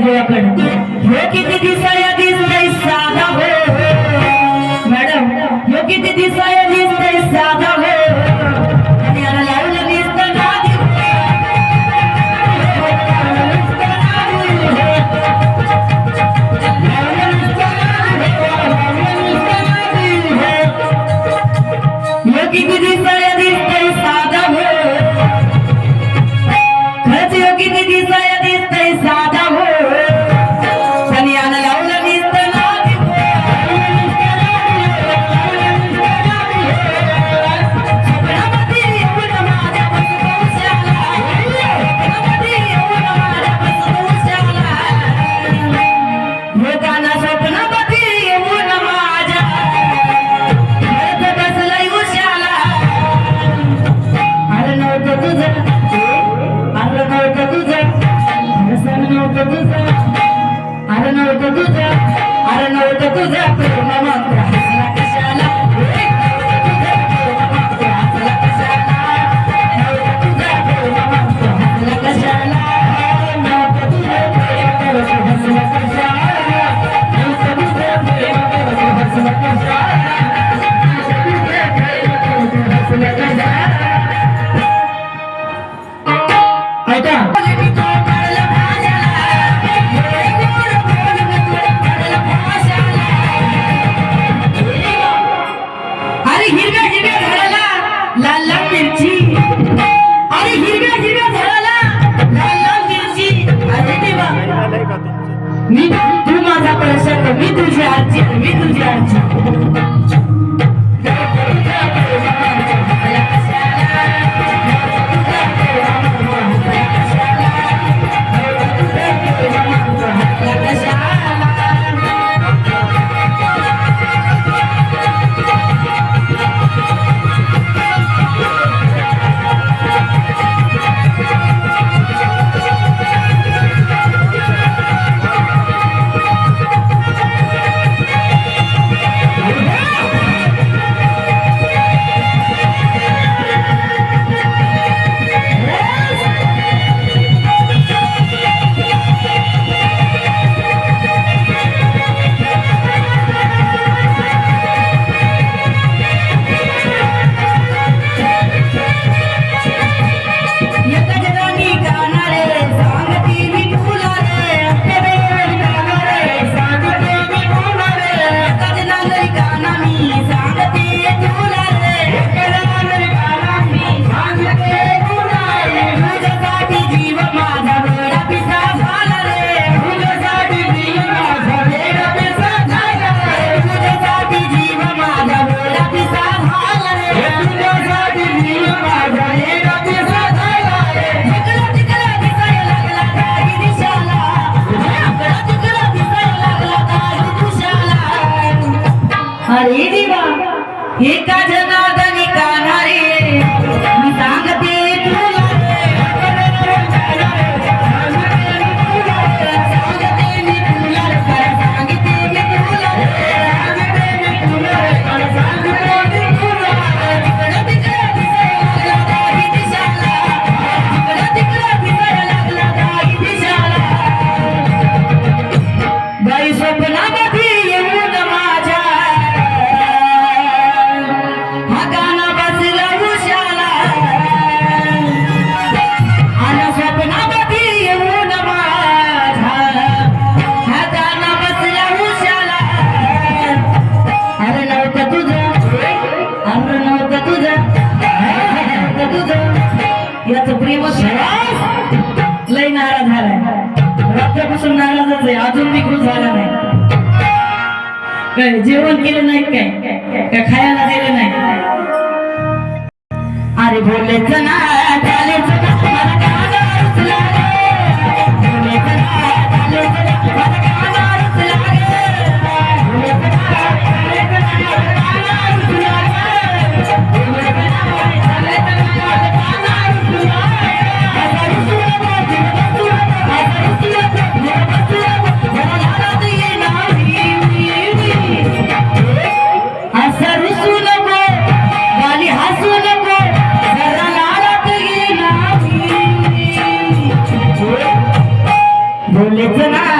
देवाकडे हे किती दिसाया दिसतंय साधा हो मॅडम हे किती दिसाया दिसतंय साधा हो आणि याला लावलं दिसतं नादी हे किती दिसाया दिसतंय साधा हो खरंच हे किती दिसाया दिसतंय साधा हो पण याला लावलं दिसतं नादी स्वप्नामध्ये येऊन माझ्यापासून उशाला स्वप्नामध्ये येऊन माझ्यापासून उशाला हे गाणं स्वप्नामध्ये येऊन माझ्या घरात बसलाय उशाला अरे नव्हतं तुझं अरे नव्हतं तुझं रसन नव्हतं तुझं अरे नव्हतं तुझं अरे नव्हतं तुझं प्रेम मंत्र हसला कशाला हसला कशाला नव्हतं तुझं प्रेम मंत्र हसला कशाला नव्हतं तुझं प्रेम हसला कशाला नव्हतं तुझं प्रेम हसला कशाला हसला कशाला ऐका अरे हिरव्या हिरव्या झाडाला लाल लाल मिरची अरे हिरव्या हिरव्या झाडाला लाल लाल मिरची अरे देवा मी तू माझा प्रसन्न मी तुझी आजी मी तुझी आजी अरे देवा एका जनार्दनी कानारे मी सांगते तुला सांगते मी तुला सांगते मी तुला बाई स्वप्नामध्ये येऊन माझ्या हा गाणं बसला उशाला आणि स्वप्नामध्ये येऊन माझ्या हा गाणं बसला उशाला अरे नव्हतं तुझं अरे नव्हतं तुझं नव्हतं तुझं याचं प्रेम लय नाराज झालाय रात्रीपासून नाराजच आहे अजून मी खुश झाला नाही काय जेवण केलं नाही काय खायला दिलं नाही अरे बोलायचं ना चालायचं ना मला कानावरच लागे बोलायचं ना चालायचं ना मला कानावरच लागे बोलायचं ना चालायचं ना मला कानावरच लागे बोलायचं ना चालायचं ना मला कानावरच लागे हजारो सुना बोलायचं ना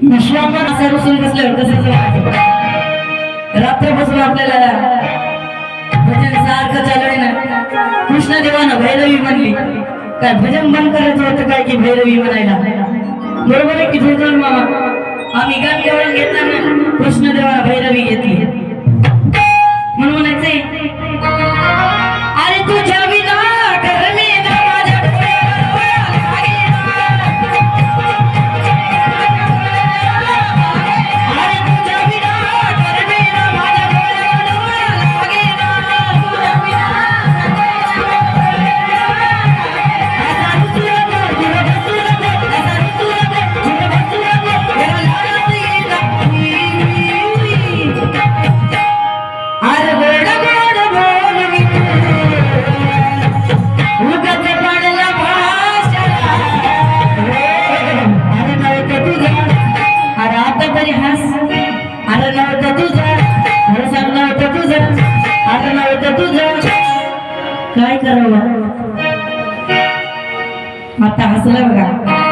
विश्वांबर असं रुसून बसल्यावर कसं वाटतं रात्रपासून आपल्याला भजन सारखं चालू आहे ना कृष्ण देवानं भैरवी म्हणली काय भजन बंद करायचं होतं काय की भैरवी म्हणायला बरोबर आहे की जोजोर मामा आम्ही गाण गाऊन घेतला ना कृष्ण देवानं भैरवी घेतली म्हणून म्हणायचंय अरे तुझ्या विना करणे ना माझ्या काय करावं आता हसलं बघा